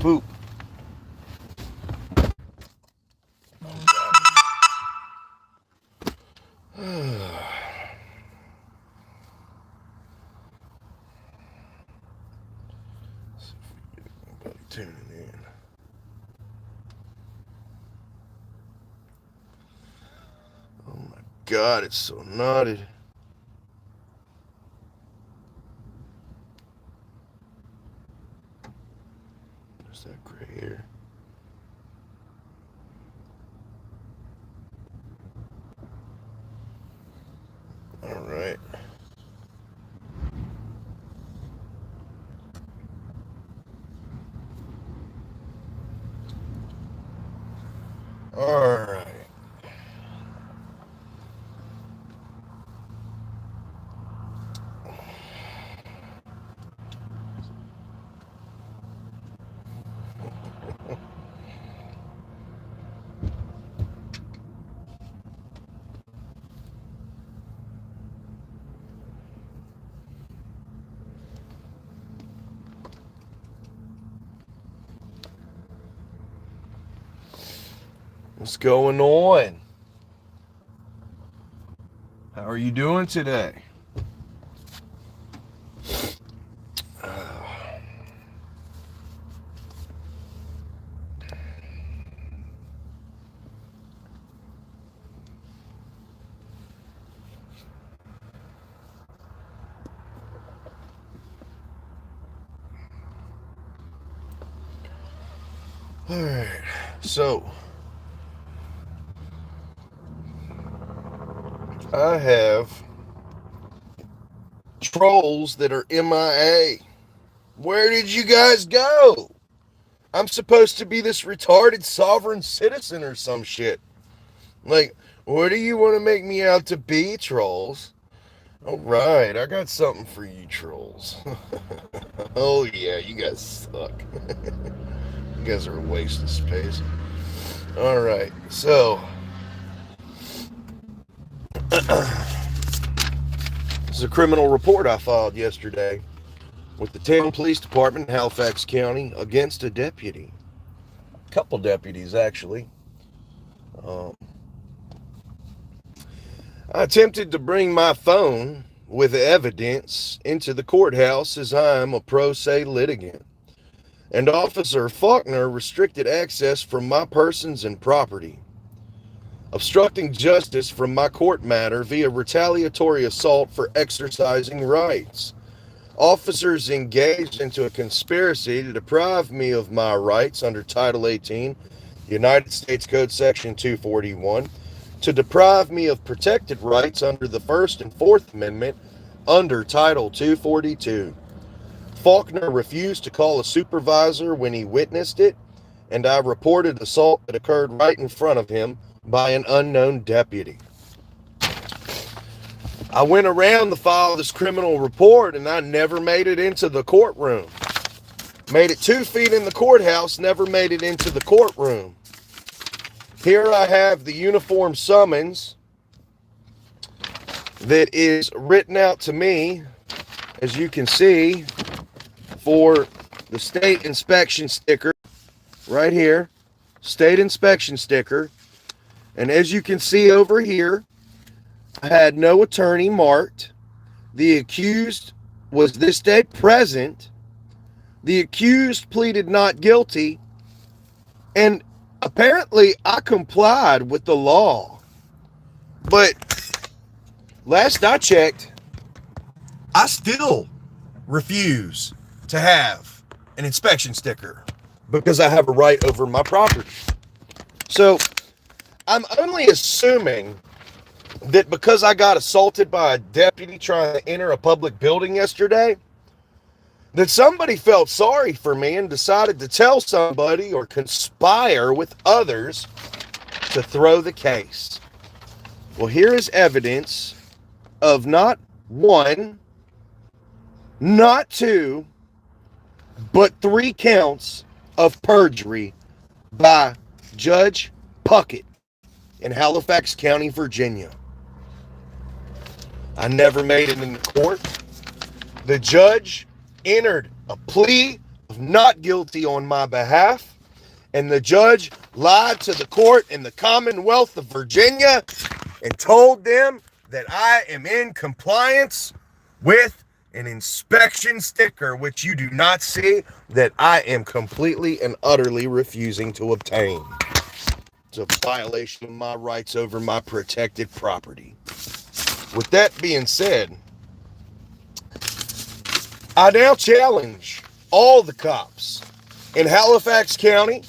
poop. Tuning in. Oh my God, it's so knotted. There's that gray hair. All right. All right. What's going on? How are you doing today? All right. So, I have trolls that are MIA. Where did you guys go? I'm supposed to be this retarded sovereign citizen or some shit. Like, what do you want to make me out to be, trolls? All right, I got something for you, trolls. Oh, yeah, you guys suck. You guys are a waste of space. All right, so this is a criminal report I filed yesterday with the town police department in Halifax County against a deputy. A couple deputies, actually. I attempted to bring my phone with evidence into the courthouse as I am a pro se litigant, and Officer Faulkner restricted access from my persons and property, obstructing justice from my court matter via retaliatory assault for exercising rights. Officers engaged into a conspiracy to deprive me of my rights under Title 18, United States Code Section 241, to deprive me of protected rights under the First and Fourth Amendment under Title 242. Faulkner refused to call a supervisor when he witnessed it, and I reported assault that occurred right in front of him by an unknown deputy. I went around to file this criminal report, and I never made it into the courtroom. Made it 2 feet in the courthouse, never made it into the courtroom. Here I have the uniform summons that is written out to me, as you can see, for the state inspection sticker right here, state inspection sticker. And as you can see over here, I had no attorney marked. The accused was this day present. The accused pleaded not guilty, and apparently I complied with the law. But last I checked, I still refuse to have an inspection sticker because I have a right over my property. So I'm only assuming that because I got assaulted by a deputy trying to enter a public building yesterday, that somebody felt sorry for me and decided to tell somebody or conspire with others to throw the case. Well, here is evidence of not one, not two, but 3 counts of perjury by Judge Puckett in Halifax County, Virginia. I never made it in court. The judge entered a plea not guilty on my behalf, and the judge lied to the court in the Commonwealth of Virginia and told them that I am in compliance with an inspection sticker, which you do not see, that I am completely and utterly refusing to obtain. It's a violation of my rights over my protected property. With that being said, I now challenge all the cops in Halifax County,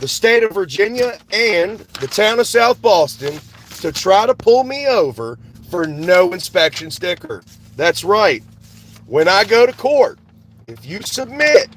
the state of Virginia, and the town of South Boston to try to pull me over for no inspection sticker. That's right. When I go to court, if you submit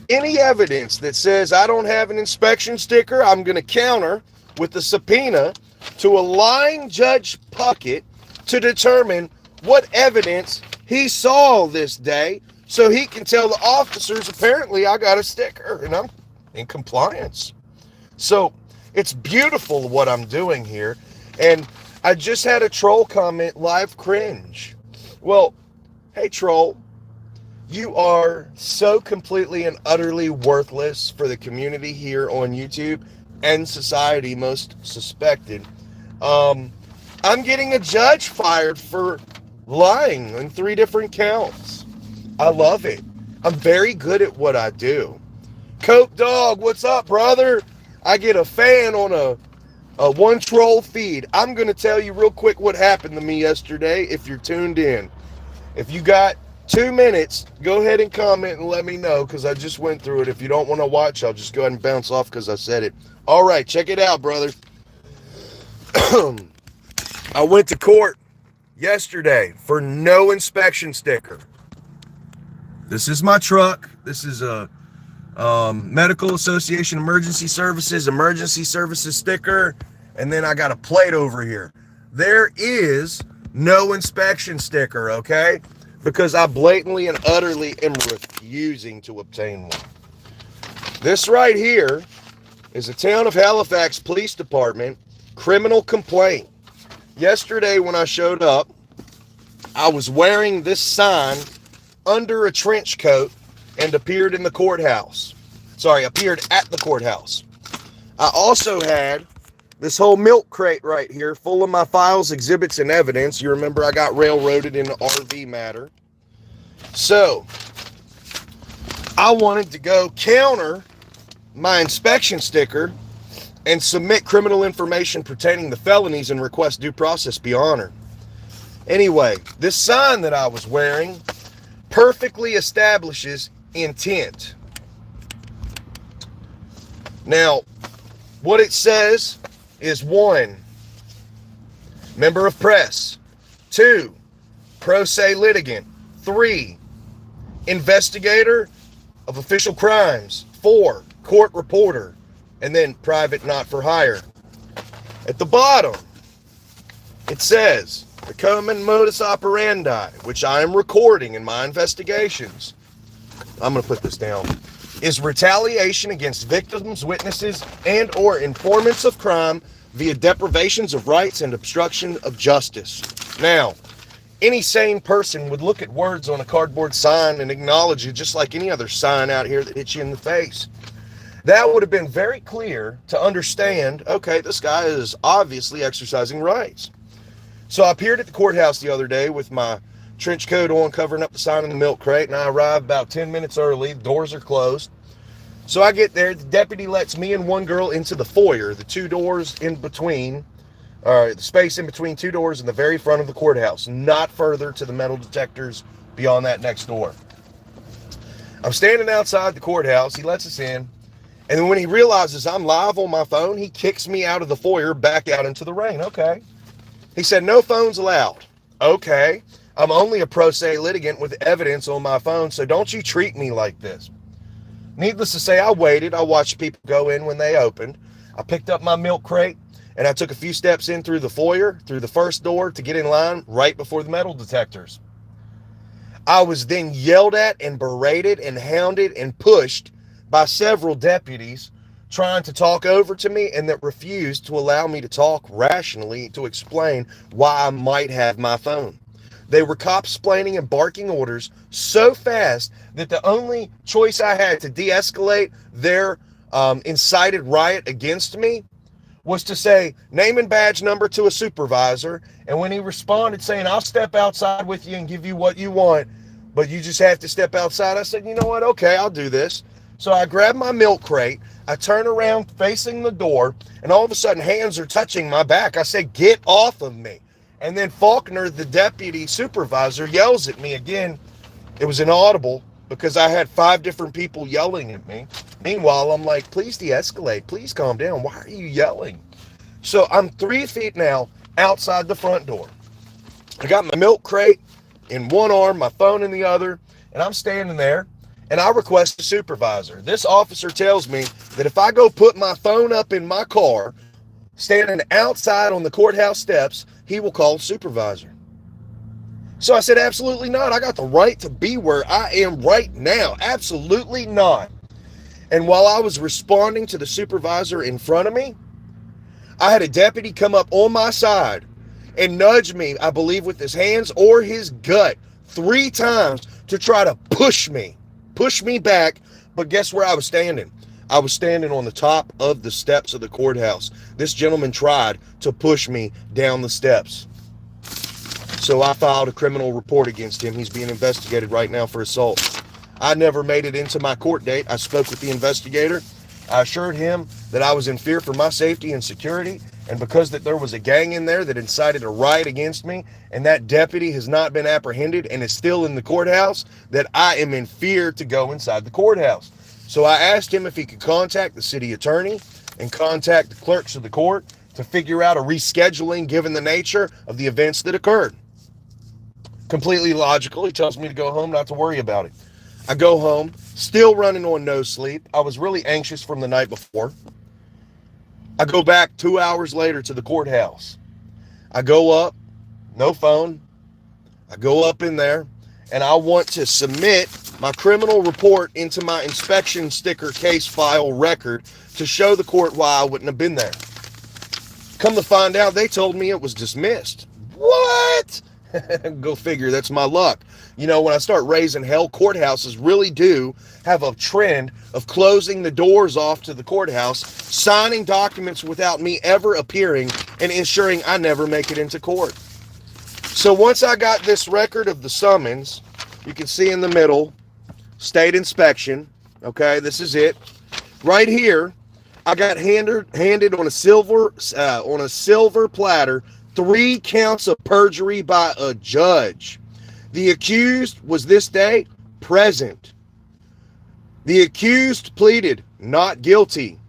any evidence that says I don't have an inspection sticker, I'm going to counter with a subpoena to a lying Judge Puckett to determine what evidence he saw this day so he can tell the officers, apparently I got a sticker and I'm in compliance. So it's beautiful what I'm doing here. And I just had a troll comment, live cringe. Well, hey troll, you are so completely and utterly worthless for the community here on YouTube and society, most suspected. I'm getting a judge fired for lying on 3 different counts. I love it. I'm very good at what I do. Cope Dog, what's up, brother? I get a fan on a one troll feed. I'm going to tell you real quick what happened to me yesterday if you're tuned in. If you got 2 minutes, go ahead and comment and let me know because I just went through it. If you don't want to watch, I'll just go ahead and bounce off because I said it. All right, check it out, brother. I went to court yesterday for no inspection sticker. This is my truck. This is a Medical Association emergency services sticker, and then I got a plate over here. There is no inspection sticker, okay? Because I blatantly and utterly am refusing to obtain one. This right here is a town of Halifax Police Department criminal complaint. Yesterday when I showed up, I was wearing this sign under a trench coat and appeared at the courthouse. I also had this whole milk crate right here full of my files, exhibits, and evidence. You remember I got railroaded in the RV matter. So, I wanted to go counter my inspection sticker and submit criminal information pertaining to felonies and request due process be honored. Anyway, this sign that I was wearing perfectly establishes intent. Now, what it says is 1, member of press, 2, pro se litigant, 3, investigator of official crimes, 4, court reporter, and then private not for hire. At the bottom, it says, the common modus operandi, which I am recording in my investigations, I'm going to put this down, is retaliation against victims, witnesses, and or informants of crime via deprivations of rights and obstruction of justice. Now, any sane person would look at words on a cardboard sign and acknowledge it just like any other sign out here that hits you in the face. That would have been very clear to understand, okay, this guy is obviously exercising rights. So I appeared at the courthouse the other day with my trench coat on, covering up the sign in the milk crate, and I arrived about 10 minutes early. The doors are closed. So I get there. The deputy lets me and one girl into the foyer, the 2 doors in between, the space in between 2 doors in the very front of the courthouse, not further to the metal detectors beyond that next door. I'm standing outside the courthouse. He lets us in. And then when he realizes I'm live on my phone, he kicks me out of the foyer back out into the rain. Okay. He said, no phones allowed. Okay. I'm only a pro se litigant with evidence on my phone, so don't you treat me like this. Needless to say, I waited. I watched people go in when they opened. I picked up my milk crate, and I took a few steps in through the foyer, through the first door to get in line right before the metal detectors. I was then yelled at and berated and hounded and pushed by several deputies trying to talk over to me and that refused to allow me to talk rationally to explain why I might have my phone. They were cop-splaining and barking orders so fast that the only choice I had to de-escalate their incited riot against me was to say name and badge number to a supervisor. And when he responded saying, I'll step outside with you and give you what you want, but you just have to step outside, I said, you know what? Okay, I'll do this. So I grabbed my milk crate. I turn around facing the door, and all of a sudden hands are touching my back. I said, get off of me. And then Faulkner, the deputy supervisor, yells at me again. It was inaudible because I had 5 different people yelling at me. Meanwhile, I'm like, please de-escalate. Please calm down. Why are you yelling? So I'm 3 feet now outside the front door. I got my milk crate in one arm, my phone in the other, and I'm standing there, and I request a supervisor. This officer tells me that if I go put my phone up in my car, standing outside on the courthouse steps, he will call a supervisor. So I said, absolutely not. I got the right to be where I am right now. Absolutely not. And while I was responding to the supervisor in front of me, I had a deputy come up on my side and nudge me, I believe with his hands or his gut, 3 times to try to push me back. But guess where I was standing? I was standing on the top of the steps of the courthouse. This gentleman tried to push me down the steps. So I filed a criminal report against him. He's being investigated right now for assault. I never made it into my court date. I spoke with the investigator. I assured him that I was in fear for my safety and security, and because that there was a gang in there that incited a riot against me, and that deputy has not been apprehended and is still in the courthouse, that I am in fear to go inside the courthouse. So I asked him if he could contact the city attorney and contact the clerks of the court to figure out a rescheduling given the nature of the events that occurred. Completely logical. He tells me to go home, not to worry about it. I go home, still running on no sleep. I was really anxious from the night before. I go back 2 hours later to the courthouse. I go up, no phone. I go up in there, and I want to submit my criminal report into my inspection sticker case file record to show the court why I wouldn't have been there. Come to find out, they told me it was dismissed. What? Go figure, that's my luck. You know, when I start raising hell, courthouses really do have a trend of closing the doors off to the courthouse, signing documents without me ever appearing, and ensuring I never make it into court. So once I got this record of the summons, you can see in the middle, state inspection. Okay, this is it. Right here, I got handed on a silver platter 3 counts of perjury by a judge. The accused was this day present. The accused pleaded not guilty.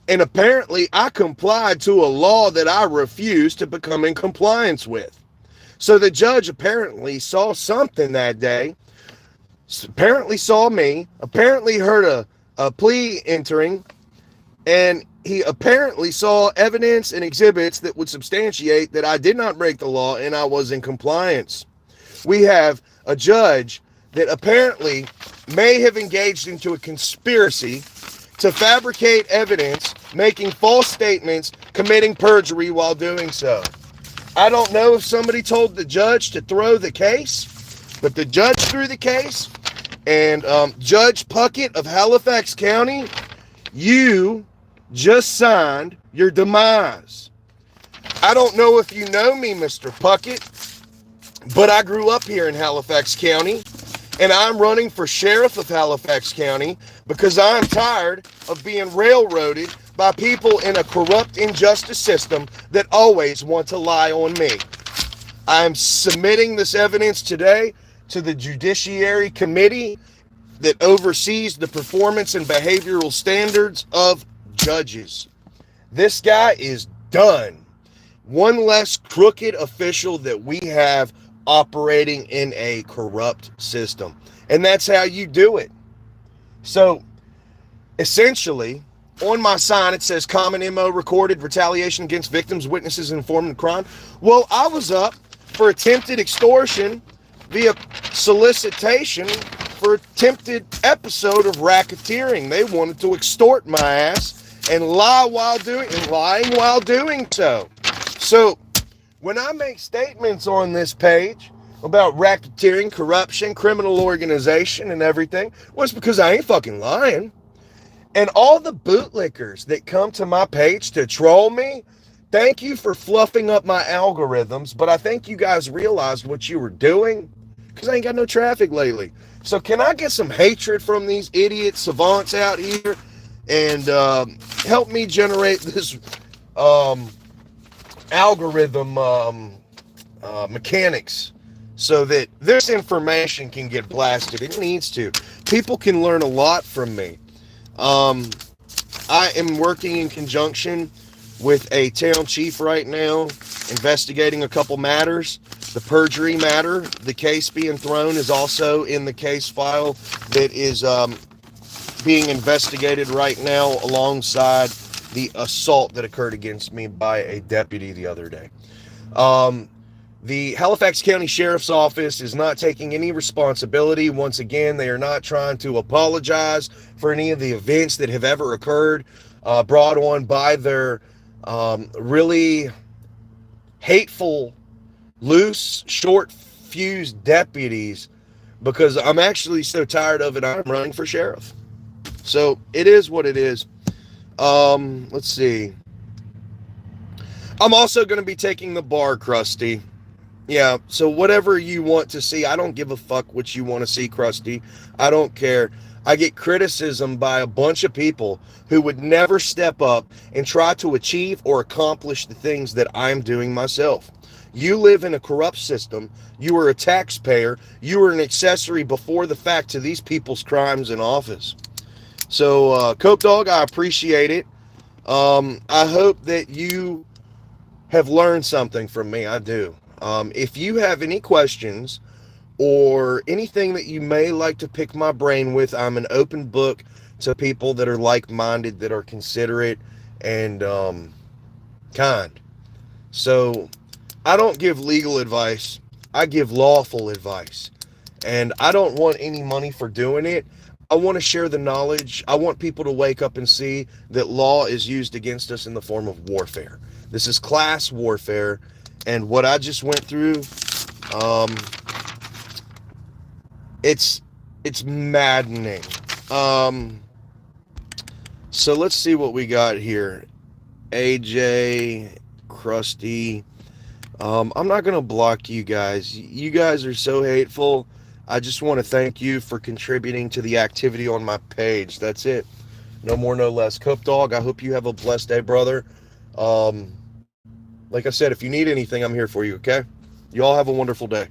And apparently I complied to a law that I refused to become in compliance with. So the judge apparently saw something that day, apparently saw me, apparently heard a plea entering, and he apparently saw evidence and exhibits that would substantiate that I did not break the law and I was in compliance. We have a judge that apparently may have engaged into a conspiracy to fabricate evidence, making false statements, committing perjury while doing so. I don't know if somebody told the judge to throw the case, but the judge threw the case, and Judge Puckett of Halifax County, you just signed your demise. I don't know if you know me, Mr. Puckett, but I grew up here in Halifax County, and I'm running for sheriff of Halifax County because I'm tired of being railroaded by people in a corrupt injustice system that always want to lie on me. I'm submitting this evidence today to the Judiciary Committee that oversees the performance and behavioral standards of judges. This guy is done. One less crooked official that we have operating in a corrupt system. And that's how you do it. So essentially, on my sign it says common MO recorded, retaliation against victims, witnesses, and informant crime. Well, I was up for attempted extortion via solicitation for attempted episode of racketeering. They wanted to extort my ass and lying while doing so. So when I make statements on this page about racketeering, corruption, criminal organization, and everything? Well, it's because I ain't fucking lying. And all the bootlickers that come to my page to troll me, thank you for fluffing up my algorithms, but I think you guys realized what you were doing because I ain't got no traffic lately. So can I get some hatred from these idiot savants out here and help me generate this algorithm mechanics so that this information can get blasted? It needs to. People can learn a lot from me. I am working in conjunction with a town chief right now, investigating a couple matters. The perjury matter, the case being thrown, is also in the case file that is being investigated right now alongside the assault that occurred against me by a deputy the other day. The Halifax County Sheriff's Office is not taking any responsibility. Once again, they are not trying to apologize for any of the events that have ever occurred, brought on by their really hateful, loose, short-fused deputies, because I'm actually so tired of it, I'm running for sheriff. So it is what it is. Let's see. I'm also going to be taking the bar, Krusty. Yeah, so whatever you want to see, I don't give a fuck what you want to see, Krusty. I don't care. I get criticism by a bunch of people who would never step up and try to achieve or accomplish the things that I'm doing myself. You live in a corrupt system. You are a taxpayer. You are an accessory before the fact to these people's crimes in office. So, Cope Dog, I appreciate it. I hope that you have learned something from me. I do. If you have any questions or anything that you may like to pick my brain with, I'm an open book to people that are like-minded, that are considerate and kind. So I don't give legal advice. I give lawful advice. And I don't want any money for doing it. I want to share the knowledge. I want people to wake up and see that law is used against us in the form of warfare. This is class warfare. And what I just went through, it's maddening. So let's see what we got here. AJ, Krusty. I'm not going to block you guys. You guys are so hateful. I just want to thank you for contributing to the activity on my page. That's it. No more, no less. Cope Dog, I hope you have a blessed day, brother. Like I said, if you need anything, I'm here for you, okay? You all have a wonderful day.